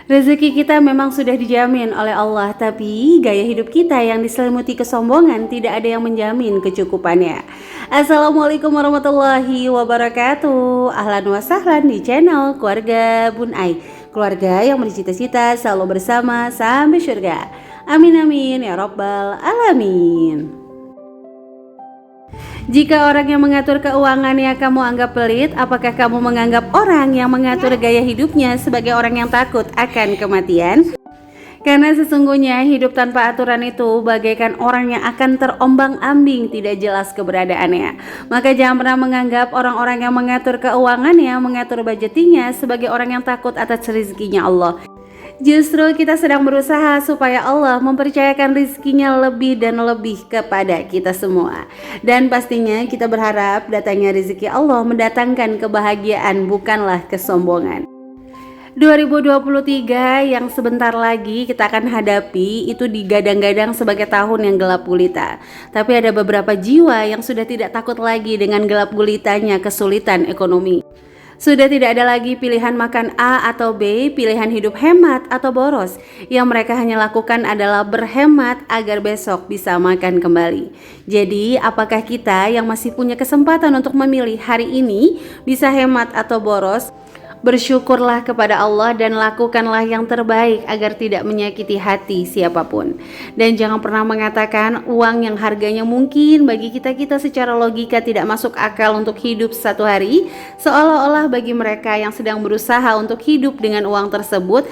Rezeki kita memang sudah dijamin oleh Allah, tapi gaya hidup kita yang diselimuti kesombongan tidak ada yang menjamin kecukupannya. Assalamualaikum warahmatullahi wabarakatuh. Ahlan wa sahlan di channel Keluarga Bun Ai. Keluarga yang bercita-cita selalu bersama sampai surga. Amin amin ya rabbal alamin. Jika orang yang mengatur keuangannya kamu anggap pelit, apakah kamu menganggap orang yang mengatur gaya hidupnya sebagai orang yang takut akan kematian? Karena sesungguhnya hidup tanpa aturan itu bagaikan orang yang akan terombang-ambing, tidak jelas keberadaannya. Maka jangan pernah menganggap orang-orang yang mengatur keuangannya, mengatur budgetingnya sebagai orang yang takut atas rezekinya Allah. Justru kita sedang berusaha supaya Allah mempercayakan rezekinya lebih dan lebih kepada kita semua. Dan pastinya kita berharap datangnya rezeki Allah mendatangkan kebahagiaan, bukanlah kesombongan. 2023 yang sebentar lagi kita akan hadapi itu digadang-gadang sebagai tahun yang gelap gulita. Tapi ada beberapa jiwa yang sudah tidak takut lagi dengan gelap gulitanya kesulitan ekonomi. Sudah tidak ada lagi pilihan makan A atau B, pilihan hidup hemat atau boros. Yang mereka hanya lakukan adalah berhemat agar besok bisa makan kembali. Jadi, apakah kita yang masih punya kesempatan untuk memilih hari ini bisa hemat atau boros? Bersyukurlah kepada Allah dan lakukanlah yang terbaik agar tidak menyakiti hati siapapun. Dan jangan pernah mengatakan uang yang harganya mungkin bagi kita secara logika tidak masuk akal untuk hidup satu hari, seolah-olah bagi mereka yang sedang berusaha untuk hidup dengan uang tersebut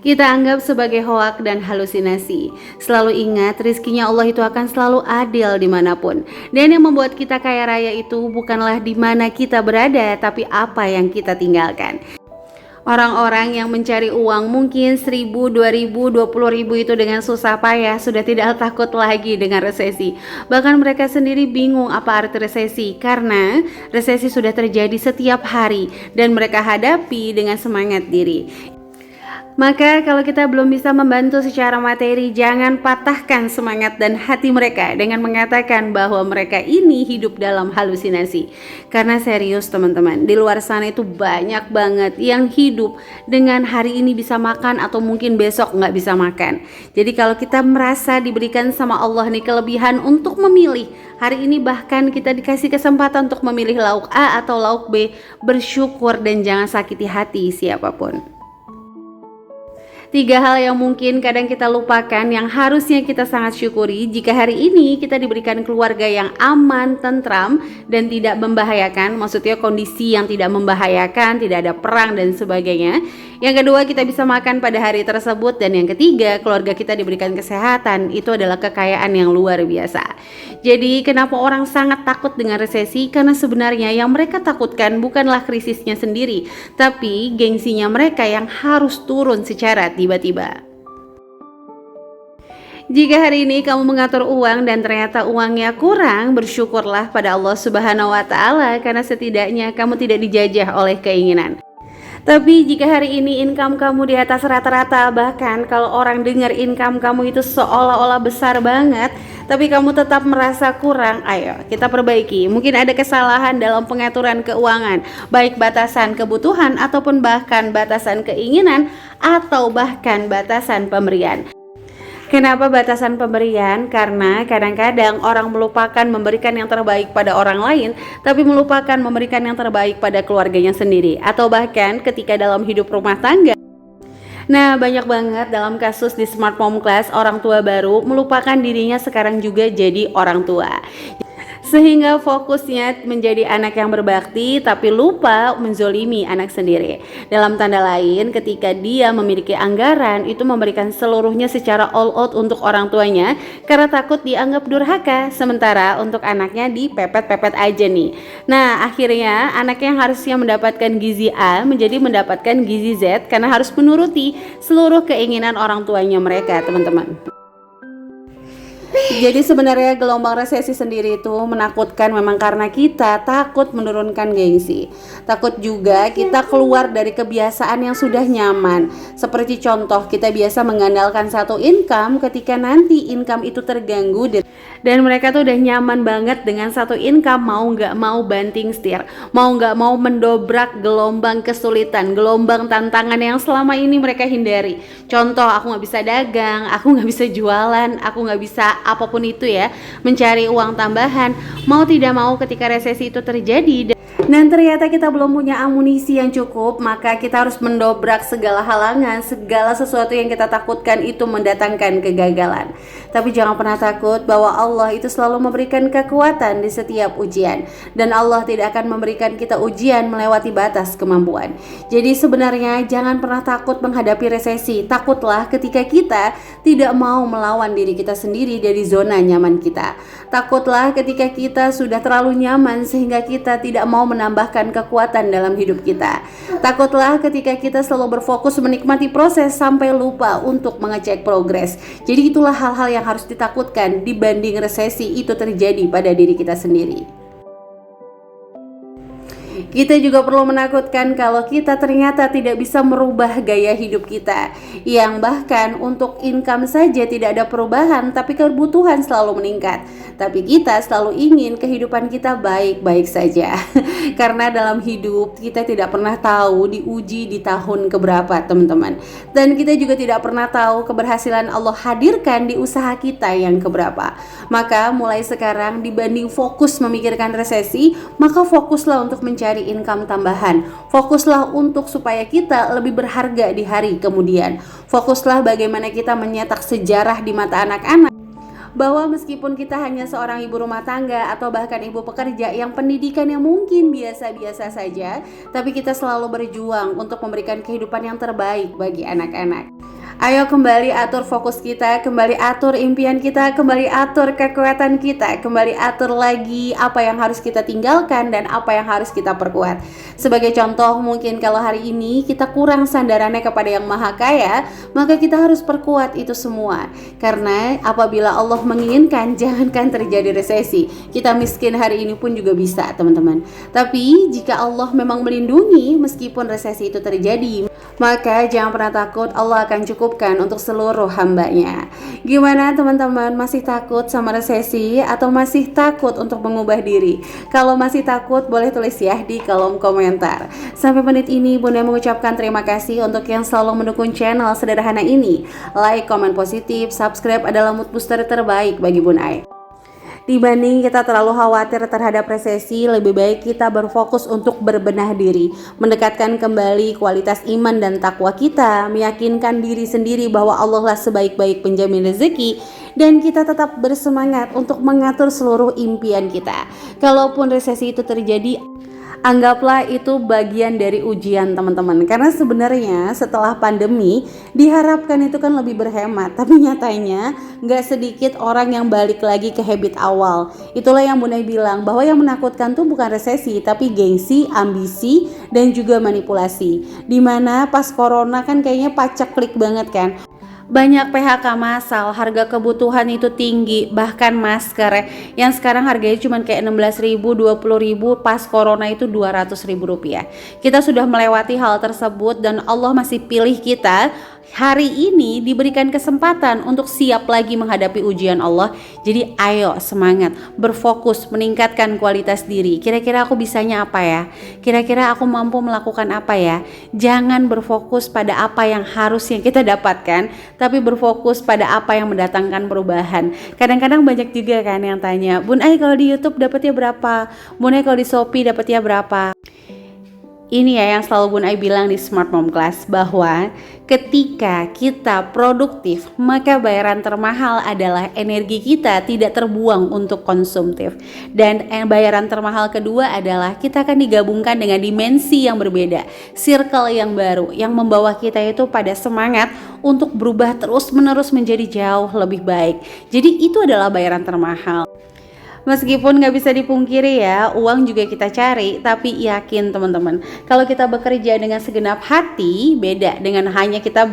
kita anggap sebagai hoak dan halusinasi. Selalu ingat, rizkinya Allah itu akan selalu adil dimanapun. Dan yang membuat kita kaya raya itu bukanlah di mana kita berada, tapi apa yang kita tinggalkan. Orang-orang yang mencari uang mungkin 1.000, 2.000, 20.000 itu dengan susah payah sudah tidak takut lagi dengan resesi. Bahkan mereka sendiri bingung apa arti resesi, karena resesi sudah terjadi setiap hari dan mereka hadapi dengan semangat diri. Maka kalau kita belum bisa membantu secara materi, jangan patahkan semangat dan hati mereka dengan mengatakan bahwa mereka ini hidup dalam halusinasi. Karena serius teman-teman, di luar sana itu banyak banget yang hidup dengan hari ini bisa makan atau mungkin besok nggak bisa makan. Jadi kalau kita merasa diberikan sama Allah nih kelebihan untuk memilih, hari ini bahkan kita dikasih kesempatan untuk memilih lauk A atau lauk B, bersyukur dan jangan sakiti hati siapapun. 3 hal yang mungkin kadang kita lupakan yang harusnya kita sangat syukuri jika hari ini kita diberikan keluarga yang aman, tentram, dan tidak membahayakan. Maksudnya kondisi yang tidak membahayakan, tidak ada perang dan sebagainya. Yang kedua, kita bisa makan pada hari tersebut. Dan yang ketiga, keluarga kita diberikan kesehatan. Itu adalah kekayaan yang luar biasa. Jadi kenapa orang sangat takut dengan resesi? Karena sebenarnya yang mereka takutkan bukanlah krisisnya sendiri, tapi gengsinya mereka yang harus turun secara tiba-tiba. Jika hari ini kamu mengatur uang dan ternyata uangnya kurang, bersyukurlah pada Allah Subhanahu wa Ta'ala, karena setidaknya kamu tidak dijajah oleh keinginan. Tapi jika hari ini income kamu di atas rata-rata, bahkan kalau orang dengar income kamu itu seolah-olah besar banget, tapi kamu tetap merasa kurang, ayo kita perbaiki. Mungkin ada kesalahan dalam pengaturan keuangan, baik batasan kebutuhan ataupun bahkan batasan keinginan atau bahkan batasan pemberian. Kenapa batasan pemberian? Karena kadang-kadang orang melupakan memberikan yang terbaik pada orang lain, tapi melupakan memberikan yang terbaik pada keluarganya sendiri, atau bahkan ketika dalam hidup rumah tangga. Nah, banyak banget dalam kasus di Smart Mom Class, orang tua baru melupakan dirinya sekarang juga jadi orang tua. Sehingga fokusnya menjadi anak yang berbakti tapi lupa menzolimi anak sendiri. Dalam tanda lain, ketika dia memiliki anggaran itu memberikan seluruhnya secara all out untuk orang tuanya karena takut dianggap durhaka, sementara untuk anaknya dipepet-pepet aja nih. Nah, akhirnya anak yang harusnya mendapatkan gizi A menjadi mendapatkan gizi Z karena harus menuruti seluruh keinginan orang tuanya mereka, teman-teman. Jadi sebenarnya gelombang resesi sendiri itu menakutkan memang karena kita takut menurunkan gengsi. Takut juga kita keluar dari kebiasaan yang sudah nyaman. Seperti contoh, kita biasa mengandalkan satu income, ketika nanti income itu terganggu dan mereka tuh udah nyaman banget dengan satu income, mau nggak mau banting setir, mau nggak mau mendobrak gelombang kesulitan, gelombang tantangan yang selama ini mereka hindari. Contoh, aku nggak bisa dagang, aku nggak bisa jualan, aku nggak bisa apapun itu ya, mencari uang tambahan. Mau tidak mau ketika resesi itu terjadi dan ternyata kita belum punya amunisi yang cukup, maka kita harus mendobrak segala halangan, segala sesuatu yang kita takutkan itu mendatangkan kegagalan. Tapi jangan pernah takut bahwa Allah itu selalu memberikan kekuatan di setiap ujian, dan Allah tidak akan memberikan kita ujian melewati batas kemampuan. Jadi sebenarnya jangan pernah takut menghadapi resesi. Takutlah ketika kita tidak mau melawan diri kita sendiri dari zona nyaman kita. Takutlah ketika kita sudah terlalu nyaman sehingga kita tidak mau menambahkan kekuatan dalam hidup kita. Takutlah ketika kita selalu berfokus menikmati proses sampai lupa untuk mengecek progres. Jadi itulah hal-hal yang harus ditakutkan dibanding resesi itu terjadi pada diri kita sendiri. Kita juga perlu menakutkan kalau kita ternyata tidak bisa merubah gaya hidup kita, yang bahkan untuk income saja tidak ada perubahan, tapi kebutuhan selalu meningkat. Tapi kita selalu ingin kehidupan kita baik-baik saja. Karena dalam hidup kita tidak pernah tahu diuji di tahun keberapa, teman-teman. Dan kita juga tidak pernah tahu keberhasilan Allah hadirkan di usaha kita yang keberapa. Maka mulai sekarang, dibanding fokus memikirkan resesi, maka fokuslah untuk mencari income tambahan. Fokuslah untuk supaya kita lebih berharga di hari kemudian. Fokuslah bagaimana kita menyetak sejarah di mata anak-anak, bahwa meskipun kita hanya seorang ibu rumah tangga atau bahkan ibu pekerja yang pendidikannya mungkin biasa-biasa saja, tapi kita selalu berjuang untuk memberikan kehidupan yang terbaik bagi anak-anak. Ayo kembali atur fokus kita, kembali atur impian kita, kembali atur kekuatan kita, kembali atur lagi apa yang harus kita tinggalkan dan apa yang harus kita perkuat. Sebagai contoh, mungkin kalau hari ini kita kurang sandarannya kepada Yang Maha Kaya, maka kita harus perkuat itu semua. Karena apabila Allah menginginkan, jangankan terjadi resesi, kita miskin hari ini pun juga bisa, teman-teman. Tapi jika Allah memang melindungi meskipun resesi itu terjadi, maka jangan pernah takut, Allah akan cukupkan untuk seluruh hambanya. Gimana teman-teman, masih takut sama resesi atau masih takut untuk mengubah diri? Kalau masih takut, boleh tulis ya di kolom komentar. Sampai menit ini Bunda mengucapkan terima kasih untuk yang selalu mendukung channel sederhana ini. Like, komen positif, subscribe adalah mood booster terbaik bagi Bunda. Dibanding kita terlalu khawatir terhadap resesi, lebih baik kita berfokus untuk berbenah diri, mendekatkan kembali kualitas iman dan takwa kita, meyakinkan diri sendiri bahwa Allah lah sebaik-baik penjamin rezeki, dan kita tetap bersemangat untuk mengatur seluruh impian kita. Kalaupun resesi itu terjadi, anggaplah itu bagian dari ujian, teman-teman. Karena sebenarnya setelah pandemi diharapkan itu kan lebih berhemat, tapi nyatanya nggak sedikit orang yang balik lagi ke habit awal. Itulah yang Bunda bilang, bahwa yang menakutkan tuh bukan resesi, tapi gengsi, ambisi, dan juga manipulasi. Dimana pas corona kan kayaknya paceklik banget kan. Banyak PHK massal, harga kebutuhan itu tinggi, bahkan masker yang sekarang harganya cuma kayak 16.000, 20.000, pas corona itu 200.000 rupiah. Kita sudah melewati hal tersebut dan Allah masih pilih kita hari ini, diberikan kesempatan untuk siap lagi menghadapi ujian Allah. Jadi ayo semangat, berfokus, meningkatkan kualitas diri. Kira-kira aku bisanya apa ya? Kira-kira aku mampu melakukan apa ya? Jangan berfokus pada apa yang harusnya kita dapatkan, tapi berfokus pada apa yang mendatangkan perubahan. Kadang-kadang banyak juga kan yang tanya, Bun Ai kalau di YouTube dapatnya berapa? Bun Ai kalau di Shopee dapatnya berapa? Ini ya yang selalu Bun Ai bilang di Smart Mom Class, bahwa ketika kita produktif, maka bayaran termahal adalah energi kita tidak terbuang untuk konsumtif. Dan bayaran termahal kedua adalah kita akan digabungkan dengan dimensi yang berbeda, circle yang baru, yang membawa kita itu pada semangat untuk berubah terus-menerus menjadi jauh lebih baik. Jadi itu adalah bayaran termahal. Meskipun nggak bisa dipungkiri ya, uang juga kita cari, tapi yakin teman-teman, kalau kita bekerja dengan segenap hati, beda dengan hanya kita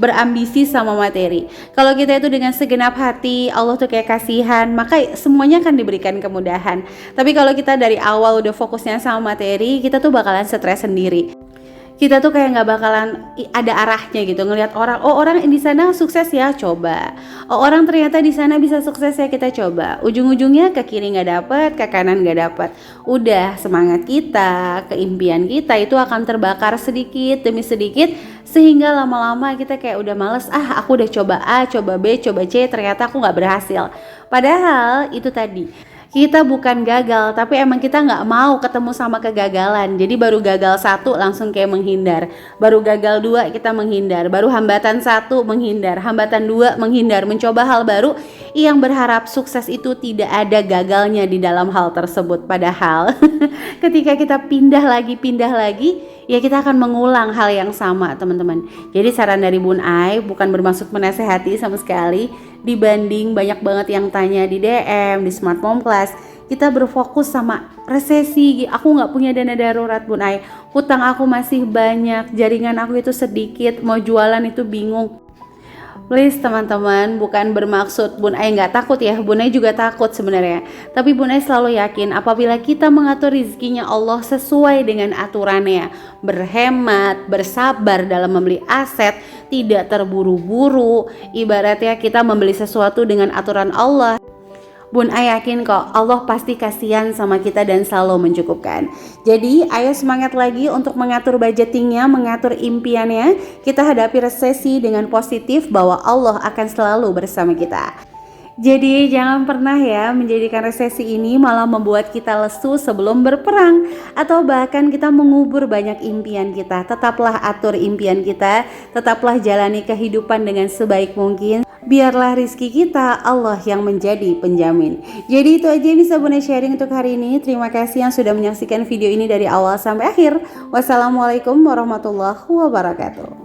berambisi sama materi. Kalau kita itu dengan segenap hati, Allah tuh kayak kasihan, maka semuanya akan diberikan kemudahan. Tapi kalau kita dari awal udah fokusnya sama materi, kita tuh bakalan stres sendiri. Kita tuh kayak nggak bakalan ada arahnya gitu, ngelihat orang, oh orang di sana sukses ya, coba. Oh orang ternyata di sana bisa sukses ya, kita coba. Ujung-ujungnya ke kiri nggak dapet, ke kanan nggak dapet. Udah semangat kita, keimpian kita itu akan terbakar sedikit demi sedikit, sehingga lama-lama kita kayak udah males, aku udah coba A, coba B, coba C, ternyata aku nggak berhasil. Padahal itu tadi, kita bukan gagal, tapi emang kita nggak mau ketemu sama kegagalan. Jadi baru gagal satu langsung kayak menghindar, baru gagal dua kita menghindar, baru hambatan satu menghindar, hambatan dua menghindar, mencoba hal baru yang berharap sukses itu tidak ada gagalnya di dalam hal tersebut. Padahal ketika kita pindah lagi, ya kita akan mengulang hal yang sama teman-teman. Jadi saran dari Bun Ai bukan bermaksud menasehati sama sekali. Dibanding banyak banget yang tanya di DM, di Smart Mom Class, kita berfokus sama resesi. Aku gak punya dana darurat Bun Ai, hutang aku masih banyak, jaringan aku itu sedikit, mau jualan itu bingung. Please teman-teman, bukan bermaksud Bun Ai nggak takut ya, Bun Ai juga takut sebenarnya. Tapi Bun Ai selalu yakin apabila kita mengatur rezekinya Allah sesuai dengan aturannya, berhemat, bersabar dalam membeli aset, tidak terburu-buru, ibaratnya kita membeli sesuatu dengan aturan Allah. Bun Ai yakin kok Allah pasti kasihan sama kita dan selalu mencukupkan. Jadi ayo semangat lagi untuk mengatur budgetingnya, mengatur impiannya. Kita hadapi resesi dengan positif bahwa Allah akan selalu bersama kita. Jadi jangan pernah ya menjadikan resesi ini malah membuat kita lesu sebelum berperang, atau bahkan kita mengubur banyak impian kita. Tetaplah atur impian kita, tetaplah jalani kehidupan dengan sebaik mungkin. Biarlah rizki kita Allah yang menjadi penjamin. Jadi itu aja yang bisa Bun Ai sharing untuk hari ini. Terima kasih yang sudah menyaksikan video ini dari awal sampai akhir. Wassalamualaikum warahmatullahi wabarakatuh.